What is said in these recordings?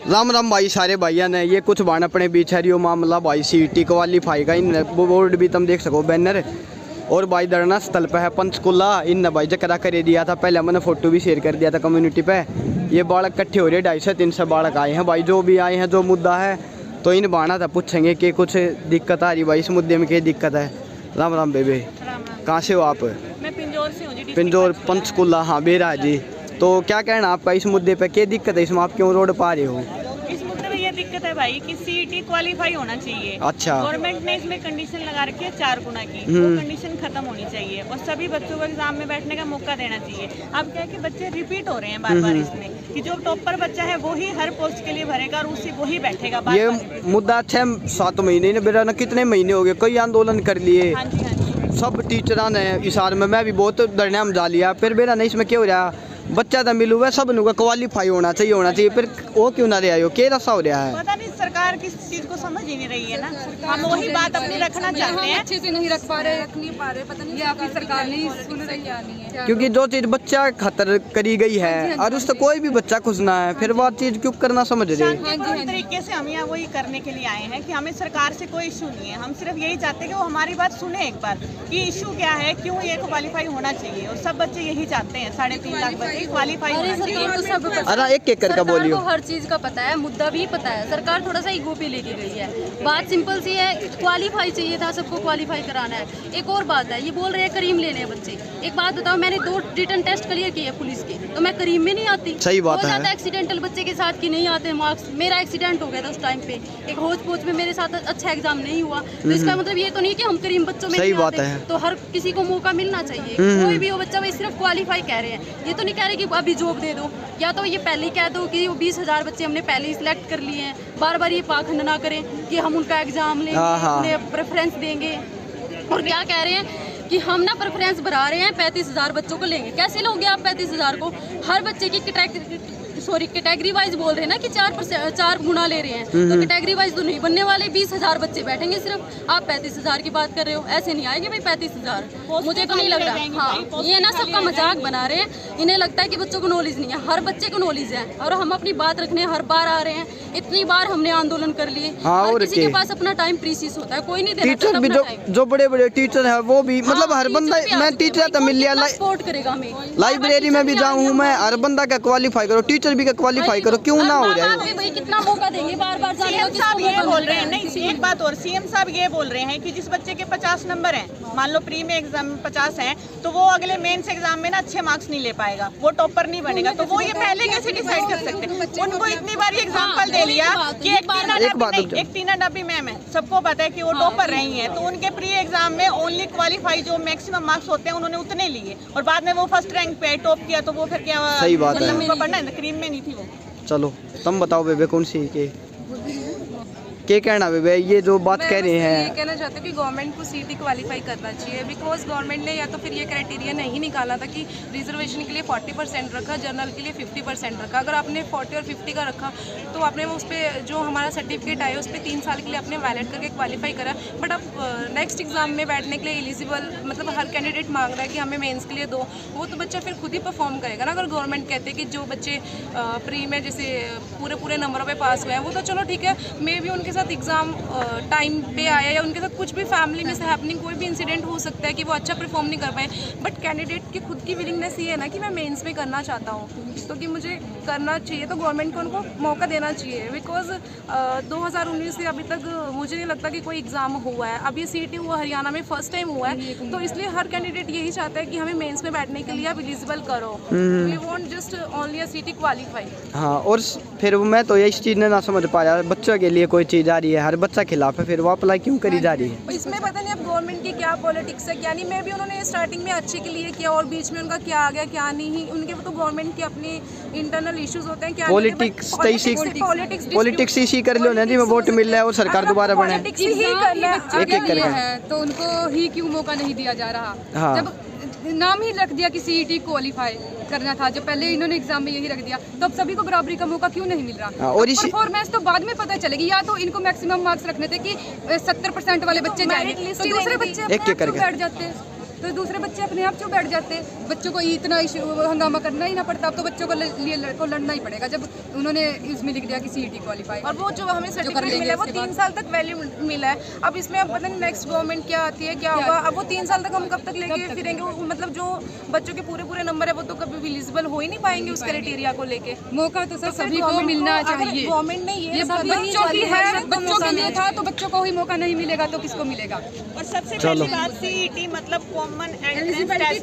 राम राम भाई सारे भाइयों ने ये कुछ बाण अपने बीच है रियो मामला भाई सीटी क्वालीफाई का इन बोर्ड भी तुम देख सको बैनर। और भाई धरना स्थल पे है पंचकुला। इन भाई जकरा कर दिया था, पहले मैंने फोटो भी शेयर कर दिया था कम्युनिटी पे। ये बालक इकट्ठे हो रहे 250 से 300 बालक आए हैं भाई, जो भी आए हैं जो मुद्दा है तो इन बाणा था पूछेंगे कि कुछ दिक्कत आ रही भाई इस मुद्दे में क्या दिक्कत है। राम राम बेबे, कहाँ से हो आप? मैं पिंजौर से हूँ जी। पिंजौर पंचकुला, हाँ बेरा जी। तो क्या कहना आपका इस मुद्दे पे, क्या दिक्कत है इसमें, आप क्यों रोड पा रहे हो? इस मुद्दे में ये दिक्कत है भाई कि सीईटी क्वालीफाई होना चाहिए। अच्छा। गवर्नमेंट ने इसमें कंडीशन लगा रखी है 4 गुना की, वो कंडीशन खत्म होनी चाहिए और सभी बच्चों को एग्जाम में बैठने का मौका देना चाहिए। अब क्या है कि बच्चे रिपीट हो रहे हैं बार बार इसमें, कि जो टॉपर बच्चा है वो ही हर पोस्ट के लिए भरेगा और उसी वो ही बैठेगा बार ये बार। मुद्दा 6-7 महीने ने बेरा न कितने महीने हो गए, कई आंदोलन कर लिए। हाँ जी, हाँ जी। सब टीचर ने इशार में, मैं भी बहुत धरने में जा लिया, फिर बेरा नहीं इसमें क्या हो रहा, बच्चा तो मिलू है सब नुका क्वालीफाई होना चाहिए, फिर वो क्यों ना रहा हो, क्या रसा हो रहा है? पता नहीं सरकार किस चीज को समझ ही नहीं रही है ना। हम वही बात अपनी रखना चाहते हैं, अच्छे से नहीं रख पा रहे, पता नहीं आपकी सरकार नहीं सुन रही है। क्योंकि जो चीज बच्चा खतर करी गई है और उससे कोई भी बच्चा खुश ना है, फिर वो चीज क्यों करना समझ रहे? शांतिपूर्ण तरीके से हम यहाँ वही करने के लिए आए हैं कि हमें सरकार से कोई इशू नहीं है। हम सिर्फ यही चाहते हैं कि वो हमारी बात सुने एक बार कि इशू क्या है, क्यों ये क्वालीफाई होना चाहिए। और सब बच्चे यही चाहते हैं, 3.5 लाख बच्चे क्वालीफाई होना चाहिए। अरे एक कर का बोलियो। हर चीज का पता है, मुद्दा भी पता है। सरकार थोड़ा सा ईगो पे लेके गई है। बात सिंपल सी है, क्वालीफाई चाहिए था, सबको क्वालीफाई कराना है। एक और बात है, ये बोल रहे हैं करीम लेने हैं बच्चे। एक बात बताओ, मैंने 2 रिटन टेस्ट क्लियर किए हैं पुलिस के, तो मैं करीम में नहीं आती। सही बात है। एक्सीडेंटल बच्चे के साथ की नहीं आते मार्क्स। मेरा एक्सीडेंट हो गया था उस टाइम पे, एक होच पोच में मेरे साथ अच्छा एग्जाम नहीं हुआ, तो इसका मतलब ये तो नहीं कि हम करीम बच्चों में सही नहीं बात आते। है। तो हर किसी को मौका मिलना चाहिए, कोई भी हो बच्चा। भाई सिर्फ क्वालीफाई कह रहे हैं, ये तो नहीं कह रहे कि अभी जॉब दे दो, या तो ये पहले ही कह दो कि 20,000 बच्चे हमने पहले ही सिलेक्ट कर लिए हैं। बार बार ये पाखंड ना करें कि हम उनका एग्जाम लेंगे, उन्हें प्रेफरेंस देंगे। और क्या कह रहे हैं कि हम ना प्रेफरेंस बढ़ा रहे हैं, 35,000 बच्चों को लेंगे। कैसे लोगे आप 35,000 को? हर बच्चे की कैटेगरी वाइज बोल रहे हैं ना कि 4 गुना ले रहे हैं, तो कैटेगरी वाइज तो नहीं बनने वाले। 20,000 बच्चे बैठेंगे सिर्फ, आप 35,000 की बात कर रहे हो। ऐसे नहीं आएंगे भाई 35,000, मुझे तो नहीं लग रहा। हाँ, ये ना सबका मजाक बना रहे हैं। इन्हें लगता है कि बच्चों को नॉलेज नहीं है, हर बच्चे को नॉलेज है। और हम अपनी बात रखने हर बार आ रहे हैं। इतनी बार हमने आंदोलन कर लिए। हर किसी के पास अपना टाइम प्रीसियस होता है, कोई नहीं देना। टीचर भी जो बड़े बड़े टीचर है वो भी, मतलब हर बंदा, मैं टीचर तो मिल लिया, सपोर्ट करेगा हमें। लाइब्रेरी में भी जाऊँ मैं, हर बंदा का क्वालीफाई करो, टीचर भी का क्वालीफाई करो, क्यों ना हो जाए? भाई कितना मौका देंगे बार बार जाने का? साहब ये बोल रहे हैं, नहीं एक बात और, सीएम साहब ये बोल रहे हैं कि जिस बच्चे के 50 नंबर हैं, मान लो प्री में एग्जाम 50 हैं, तो वो अगले मेंस एग्जाम में ना अच्छे मार्क्स नहीं ले पाएगा, वो टॉपर नहीं बनेगा। तो वो ये पहले कैसे डिसाइड कर सकते हैं? उनको इतनी बार ये एग्जाम्पल दे लिया कि एक टीना डब्बी मैम है, सबको पता है कि वो टॉपर रही है, तो उनके प्री एग्जाम में ओनली क्वालीफाई जो मैक्सिमम मार्क्स होते हैं उन्होंने उतने लिए, और बाद में वो फर्स्ट रैंक पे टॉप किया, तो वो फिर क्या? सही बात है, उनको पढ़ना है, क्रीम में नहीं थी वो। चलो तुम बताओ बेबे, कौन सी के क्या कहना बेबे, ये जो बात कह रहे हैं? ये कहना चाहते हैं कि गवर्नमेंट को सीटी क्वालीफाई करना चाहिए, बिकॉज गवर्नमेंट ने या तो फिर ये क्राइटेरिया नहीं निकाला था कि रिजर्वेशन के लिए 40% रखा, जनरल के लिए 50% रखा। अगर आपने 40 और 50 का रखा तो आपने उस पर जो हमारा सर्टिफिकेट आया उस पर 3 साल के लिए आपने वैलिड करके क्वालिफाई करा। बट अब नेक्स्ट एग्जाम में बैठने के लिए एलिजिबल, मतलब हर कैंडिडेट मांग रहा है कि हमें मेन्स के लिए दो, वो तो बच्चा फिर खुद ही परफॉर्म करेगा ना। अगर गवर्नमेंट कहते हैं कि जो बच्चे प्री में जैसे पूरे नंबरों पर पास हुए हैं, वो तो चलो ठीक है, मे भी उनके साथ एग्जाम टाइम पे आया या उनके साथ कुछ भी फैमिली में से हैपनिंग कोई भी इंसिडेंट हो सकता है कि वो अच्छा परफॉर्म नहीं कर पाए। बट कैंडिडेट की खुद की विलिंगनेस ये है ना कि मैं मेंस में करना चाहता हूँ, तो कि मुझे करना चाहिए, तो गवर्नमेंट को उनको मौका देना चाहिए। बिकॉज 2019 से अभी तक मुझे नहीं लगता कि कोई एग्ज़ाम हुआ है। अब ये सीटी हुआ हरियाणा में फर्स्ट टाइम हुआ है, तो इसलिए हर कैंडिडेट यही चाहता है कि हमें मेंस में बैठने के लिए आप एलिजिबल करो। We want just only a seat qualify. हाँ, और फिर मैं तो इस चीज़ ने ना समझ पाया, बच्चों के लिए कोई चीज़ आ रही है, हर बच्चा खिलाफ है, फिर वो अप्लाई क्यों करी जा रही है? इसमें पता नहीं अब गवर्नमेंट की क्या पॉलिटिक्स है क्या नहीं। मैं भी उन्होंने स्टार्टिंग में अच्छे के लिए किया और बीच में उनका क्या आ गया क्या नहीं, उनके तो गवर्नमेंट के अपने इंटरनल इश्यूज होते हैं। क्या पॉलिटिक्स इसी कर लो ना जी, में वोट मिल रहा है और सरकार दोबारा बने, तो उनको ही क्यों मौका नहीं दिया जा रहा? जब नाम ही रख दिया कि सीईटी क्वालीफाई करना था, जो पहले इन्होंने एग्जाम में यही रख दिया, तो अब सभी को बराबरी का मौका क्यों नहीं मिल रहा? और परफॉर्मेंस तो बाद में पता चलेगी, या तो इनको मैक्सिमम मार्क्स रखने थे कि 70% वाले बच्चे जाएंगे, तो दूसरे बच्चे बैठ जाते हैं। तो दूसरे बच्चे अपने आप क्यों बैठ जाते, बच्चों को इतना हंगामा करना ही ना पड़ता। अब तो बच्चों को लिए लड़ना ही पड़ेगा जब उन्होंने इसमें लिख दिया कि CET क्वालिफाई। और वो जो हमें सर्टिफिकेट मिला है वो 3 साल तक वैल्यू मिला है। अब इसमें अब पता नहीं नेक्स्ट गवर्नमेंट क्या आती है, क्या होगा। अब वो 3 साल तक हम कब तक लेके फिरेंगे, मतलब जो बच्चों के पूरे नंबर है वो तो कभी विजिबल हो ही नहीं पाएंगे उस क्राइटेरिया को लेके। मौका तो सर सभी को मिलना चाहिए। गवर्नमेंट ने ये बच्चों की है, बच्चों के लिए था तो बच्चों को ही मौका नहीं मिलेगा तो किसको मिलेगा। और सबसे पहली बात CET मतलब कॉमन एंट्रेंस टेस्ट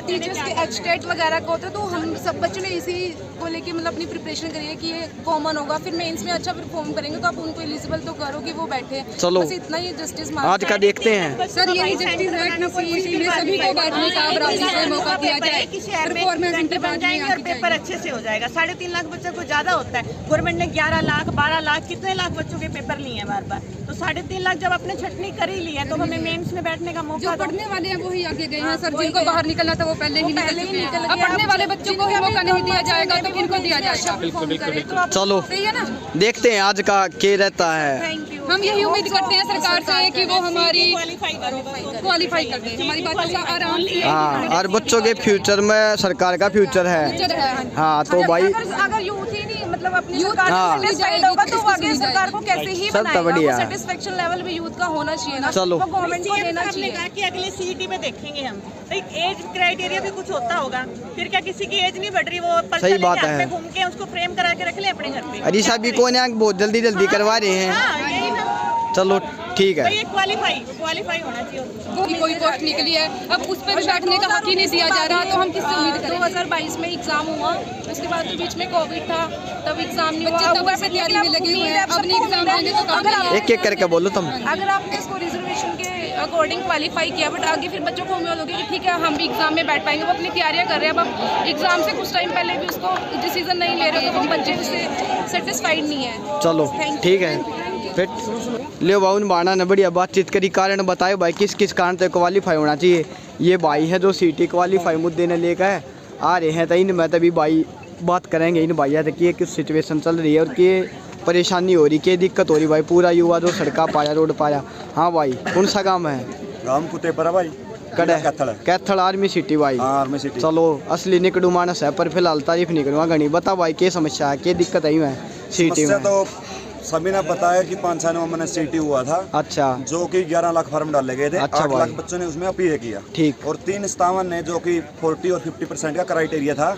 टीचर्स के एचटेट वगैरह का होता है, तो हम सब बच्चों ने इसी को लेके मतलब अपनी प्रिपरेशन करी है कि ये कॉमन होगा, फिर मेंस में अच्छा परफॉर्म करेंगे तो आप उनको एलिजिबल तो करो कि वो बैठे। चलो बस इतना ही जस्टिस आज का देखते हैं सर, यही जस्टिस है कि CET में सभी को बैठने का बराबरी से मौका दिया जाए, परफॉर्मेंस उनके बाद में और पेपर अच्छे से हो जाएगा। 3.5 लाख बच्चा को ज्यादा होता है, गवर्नमेंट ने 11 लाख 12 लाख कितने लाख बच्चों के पेपर लिए हैं बार बार, तो 3.5 लाख जब अपने छटनी कर ही लिया तो हमें मेंस में बैठने का मौका। जो पढ़ने वाले हैं वही आगे गए हैं सर, जिनको बाहर निकलना था वो पहले ही निकल गए। अब पढ़ने वाले बच्चों को ही मौका नहीं दिया जाएगा तो किनको दिया जाएगा। चलो सही है ना, देखते हैं आज का क्या रहता है। हम यही उम्मीद करते हैं सरकार से कि वो हमारी क्वालिफाई कर दे, हमारी बातों का आराम से। हाँ, और बच्चों के फ्यूचर में सरकार का फ्यूचर है। हाँ तो भाई अगर यूथ ही नहीं मतलब अपनी हाँ। सरकार satisfied होगा तो आगे सरकार को कैसे ही सब तो बढ़िया है। सेटिस्फेक्शन लेवल भी यूथ का होना चाहिए ना, चलो। तो गवर्नमेंट को देना आपने चाहिए। कहा कि अगले CET में देखेंगे हम, तो एक एज क्राइटेरिया भी कुछ होता होगा, फिर क्या किसी की एज नहीं बढ़ रही, वो पर्चा सही लेके बात हाथ है। में घूम के उसको फ्रेम करा के रख ले अपने घर पे। अरे साहब को बहुत जल्दी जल्दी करवा रहे हैं। हाँ, यही ना। चलो ठीक तो है, ये क्वालिफाई होना चाहिए उसको। वो कोई पोस्ट निकली है, अब उस पर भी बैठने का हक ही नहीं दिया जा रहा, तो हम किससे उम्मीद करें। 2022 में एग्जाम हुआ, उसके बाद तो बीच में कोविड था, तब एग्जाम नहीं बच्चे हुआ। तब से तैयारी में लगे हुए हैं, अब नहीं एग्जाम देंगे तो कब देंगे? एक एक करके बोलो तुम। अगर आपने इसको रिजर्वेशन के अकॉर्डिंग क्वालिफाई किया, बट आगे फिर बच्चों को उम्मीद होगी कि ठीक है हम भी एग्जाम में बैठ पाएंगे, वो अपनी तैयारियां कर रहे हैं। अब एग्जाम से कुछ टाइम पहले भी उसको डिसीजन नहीं ले रहे, तो वो बच्चे उससे सेटिस्फाइड नहीं है। चलो ठीक है, फिर ले बाउन बाना ने बढ़िया बातचीत करी, कारण बताए भाई किस किस कारण से क्वालिफाई होना चाहिए। ये भाई है जो CET क्वालिफाई मुद्दे ने लेकर आ रहे हैं, तो इन मैं तभी भाई बात करेंगे इन भैया से कि किस सिचुएशन चल रही है और कि परेशानी हो रही, क्या दिक्कत हो रही भाई। पूरा युवा जो सड़का पाया रोड पाया। हाँ भाई, कौन सा गाँव है? गांव कुतेपरा भाई, कड़े कैथल कैथल आर्मी सिटी भाई। Army city. चलो असली निकड़ू मानस है, पर फिलहाल तारीफ नहीं करूँगा घनी। बता भाई क्या समस्या है, क्या दिक्कत आई है CET में? तो सभी ने बताया कि 5-6 में CET हुआ था। अच्छा, जो कि 11 लाख फॉर्म डाले गए थे। अच्छा 8 लाख भाई। बच्चों ने उसमें अपील किया। ठीक। और 357 ने जो कि 40 और 50% का क्राइटेरिया था,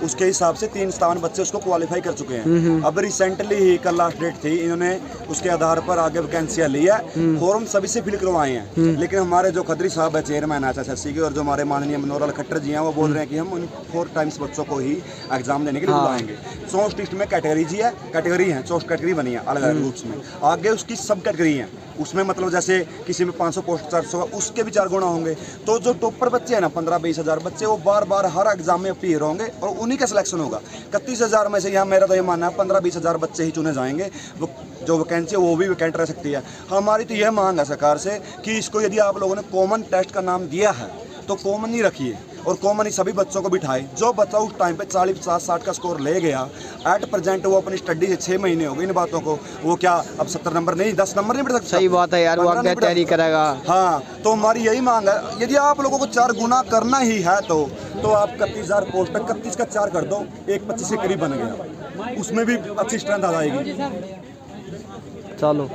उसके हिसाब से 357 बच्चे उसको क्वालिफाई कर चुके हैं। अब रिसेंटली ही कल लास्ट डेट थी, इन्होंने उसके आधार पर आगे वैकेंसियां ली है, फॉर्म सभी से फिल करवाए हैं। लेकिन हमारे जो खत्री साहब है चेयरमैन SSSC के, और जो हमारे माननीय मनोहर लाल खट्टर जी हैं, वो बोल रहे हैं कि हम उन 4 टाइम्स बच्चों को ही एग्जाम देने के लिए बुलाएंगे। 64 डिस्ट्रिक्ट में कैटेगरी है 64 कैटेगरी बनी है अलग अलग ग्रुप्स में। आगे उसकी सब कैटेगरी हैं, उसमें मतलब जैसे किसी में 500 पोस्ट 400, उसके भी 4 गुना होंगे। तो जो टॉपर बच्चे हैं ना 15-20 हज़ार बच्चे, वो बार बार हर एग्जाम में अपीयर होंगे और उन्हीं का सिलेक्शन होगा। 31 हज़ार में से यहाँ मेरा तो ये मानना है 15-20 हज़ार बच्चे ही चुने जाएंगे। वो जो वैकेंसी है वो भी वैकेंट रह सकती है। हमारी तो यह मांग है सरकार से कि इसको यदि आप लोगों ने कॉमन टेस्ट का नाम दिया है तो कॉमन ही रखिए और कॉमन ही सभी बच्चों को बिठाए। जो बच्चा उस टाइम पे 40, 50, 60 का स्कोर ले गया, एट प्रेजेंट वो अपनी स्टडी से 6 महीने हो गए इन बातों को, वो क्या अब 70 नंबर नहीं 10 नंबर नहीं बढ़ सकता? सही बात है यार, वो आगे तैयारी करेगा। हाँ, तो हमारी यही मांग है, यदि आप लोगों को 4 गुना करना ही है तो आप 31,000 पोस्ट तक 31 का 4 कर दो, एक 25 के करीब बन गया, उसमें भी अच्छी स्ट्रेंथ आ जाएगी। चलो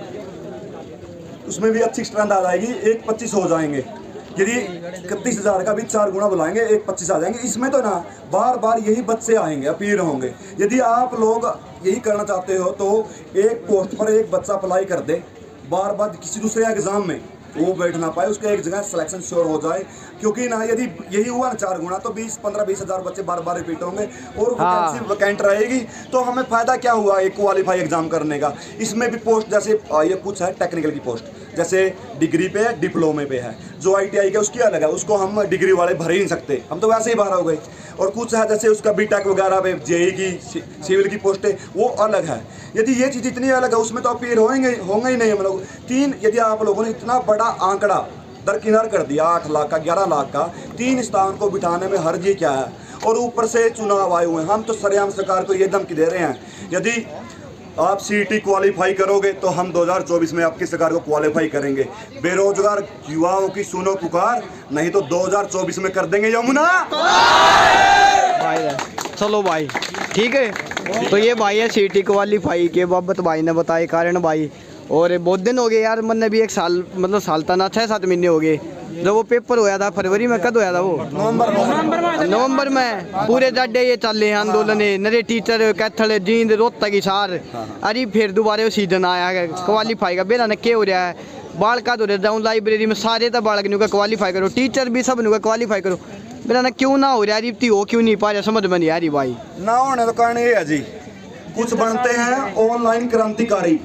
उसमें भी अच्छी स्ट्रेंथ आ जाएगी, एक 25 हो जाएंगे। यदि 31,000 का भी 4 गुना बुलाएंगे, एक 25 आ जाएंगे। इसमें तो ना बार बार यही बच्चे आएंगे, अपीयर होंगे। यदि आप लोग यही करना चाहते हो तो एक पोस्ट पर एक बच्चा अप्लाई कर दे, बार बार किसी दूसरे एग्जाम में वो बैठ ना पाए, उसका एक जगह सिलेक्शन श्योर हो जाए। क्योंकि ना यदि यही हुआ ना 4 गुना तो 15-20 हज़ार बच्चे बार बार रिपीट होंगे और वैकेंसी वैकेंट रहेगी। तो हमें फ़ायदा क्या हुआ एक क्वालिफाई एग्जाम करने का? इसमें भी पोस्ट जैसे ये कुछ है टेक्निकल की पोस्ट, जैसे डिग्री पे है, डिप्लोमे पे है। जो ITI के उसकी अलग है, उसको हम डिग्री वाले भर ही नहीं सकते, हम तो वैसे ही बाहर हो गए। और कुछ है जैसे उसका BTech वगैरह पे JEE की सिविल की पोस्टें, वो अलग है। यदि ये चीज़ इतनी अलग है उसमें तो अपीयर होंगे ही नहीं हम लोग। 3 यदि आप लोगों ने इतना बड़ा आंकड़ा दरकिनार कर दिया, 8 लाख का 11 लाख का, 3 स्थान को बिठाने में हर्जी क्या है? और ऊपर से चुनाव आए हुए हैं। हम तो सरेआम सरकार को ये धमकी दे रहे हैं, यदि आप सीईटी क्वालिफाई करोगे तो हम 2024 में आपकी सरकार को क्वालिफाई करेंगे। बेरोजगार युवाओं की सुनो पुकार, नहीं तो 2024 में कर देंगे यमुना। भाई चलो भाई ठीक है। तो ये भाई है सीईटी क्वालिफाई के बाबत भाई ने बताए कारण भाई। और बहुत दिन हो गए यार, मैंने भी एक साल मतलब साल था ना 6-7 महीने हो गए जब वो पेपर होया था। फरवरी में कद होया था वो? नवंबर में। पूरे जाडे ये चल रहे हैं आंदोलन, नरे टीचर कैथल जींद रोहतक हिसार। अरे फिर दोबारा वो सीजन आया है क्वालिफाई का। बेरा ने क्या हो रहा है, बालका तो जाऊँ लाइब्रेरी में सारे तो बालक नु का क्वालिफाई करो, टीचर भी सब नु का क्वालिफाई करो। मेरा ना क्यों ना हो रहा रिप्ती हो क्यों नहीं पा रहा, समझ में नहीं आ रही भाई। ना होने तो कारण ये है जी, कुछ बनते हैं ऑनलाइन क्रांतिकारी।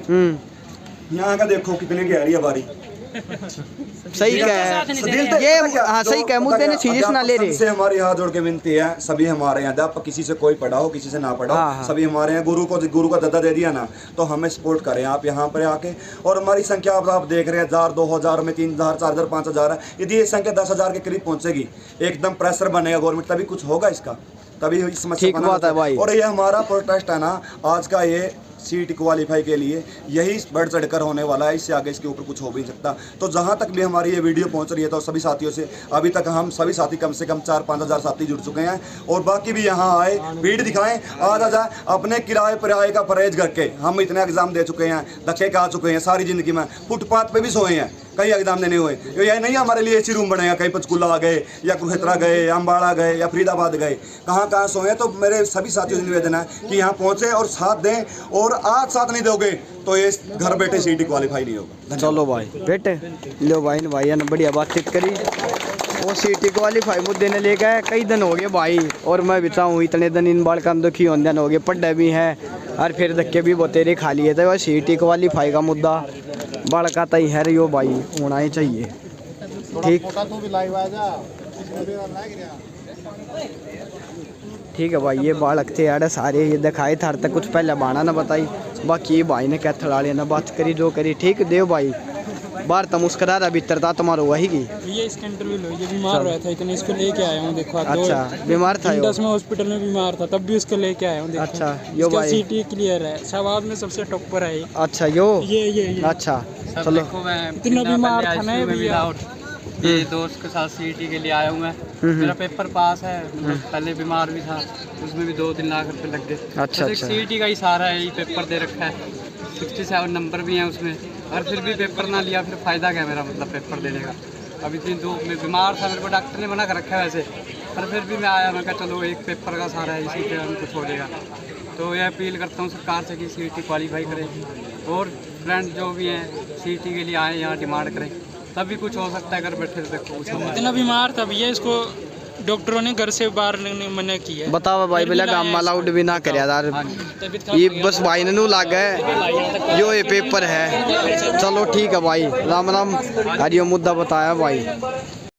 यहाँ का देखो कितनी गहरी है बारी। सही कह ये, हाँ सही कह, मुद्दे ने सीरियस ना ले रहे। से हमारी हाथ जोड़ के विनती है, सभी हमारे यहाँ अध्यापक, किसी से कोई पढ़ा हो किसी से ना पढ़ा हो, सभी हमारे यहाँ गुरु का दर्जा दे दिया ना, तो हमें सपोर्ट करें आप यहाँ पर आके। और हमारी संख्या आप देख रहे हैं 1000, 2000 में 3000, 4000, 5000 है। यदि ये संख्या 10,000 के करीब पहुंचेगी, एकदम प्रेशर बनेगा गवर्नमेंट, तभी कुछ होगा इसका, तभी इस समस्या ठीक बात है भाई। और ये हमारा प्रोटेस्ट है ना आज का, ये सीईटी क्वालिफाई के लिए यही बढ़ चढ़कर होने वाला है। इससे आगे इसके ऊपर कुछ हो भी नहीं सकता। तो जहाँ तक भी हमारी ये वीडियो पहुँच रही है तो सभी साथियों से, अभी तक हम सभी साथी कम से कम 4-5 हज़ार साथी जुड़ चुके हैं और बाकी भी यहाँ आए, भीड़ दिखाएं, आ जाए अपने किराए पराए का परहेज करके। हम इतने एग्जाम दे चुके हैं, धक्के खा चुके हैं सारी ज़िंदगी में, फुटपाथ पे भी सोए हैं, कई एग्जाम देने हुए। ये नहीं हमारे लिए एसी रूम बनेगा, कहीं पंचकुला गए या कुरुक्षेत्र गए या अम्बाड़ा गए या फरीदाबाद गए, कहाँ सोए। तो मेरे सभी साथियों से निवेदन है कि यहाँ पहुँचे और साथ दें, और आज साथ नहीं दोगे तो ये घर बैठे सीईटी क्वालिफाई नहीं होगा। चलो भाई बेटे लो भाई ने भाई ने बढ़िया बातचीत करी। वो सीईटी क्वालिफाई मुद्दे ने लेकर कई दिन हो गए भाई, और मैं भी चाहूँ इतने दिन इन बाल का दुखी होने दिन हो गए, पढ़े भी हैं और फिर धक्के भी बतेरे खा लिए थे। वह सीईटी क्वालिफाई का मुद्दा बड़का तय है यो भाई, होना ही चाहिए। ठीक है भाई, ये बालक थे यार सारे, ये दिखाए थार तक कुछ पहले बाना ना बताई, बाकी ये भाई ने कैथल वाले ना बात करी जो करी। ठीक देव भाई, बाहर तो मुस्करा रहा, भीतर था तुम्हारा वही की। ये इसका इंटरव्यू लो, ये बीमार रहा था इतने, इसको लेके आया हूँ देखो। अच्छा बीमार था, 10 में हॉस्पिटल में बीमार था, तब भी उसको लेके आया हूँ देखो। अच्छा यो भाई सीईटी क्लियर है, शहबाज में सबसे टॉपर है। अच्छा यो ये अच्छा चलो। इतना बीमार था ना ये दोस्त के साथ सीईटी के लिए आया हूँ मैं। मेरा पेपर पास है, मतलब पहले बीमार भी था, उसमें भी 2-3 लाख रुपए लग गए। अच्छा अच्छा। सीईटी का ही सहारा है, ये पेपर दे रखा है, 67 नंबर भी हैं उसमें, और फिर भी पेपर ना लिया, फिर फ़ायदा क्या मेरा, मतलब पेपर देने का। अभी 3 2 में बीमार था, मेरे को डॉक्टर ने मना कर रखा है वैसे, पर फिर भी मैं आया, मैं कहा चलो एक पेपर का सहारा है, इसी पे हम कुछ हो जाएगा। तो यह अपील करता हूँ सरकार से कि सीईटी क्वालिफाई करें, और फ्रेंड जो भी हैं सीईटी के लिए आए, यहाँ डिमांड करें, तभी कुछ हो सकता है। अगर बैठे देखो कुछ होगा। इतना बीमार था भैया, इसको डॉक्टरों ने घर से बाहर मना किया। बताओ भाई, बोला गाँव अलाउड भी ना करे यार, ये बस भाई ने नू लाग गए जो ये पेपर है। चलो ठीक है भाई, राम राम। हरियो मुद्दा बताया भाई।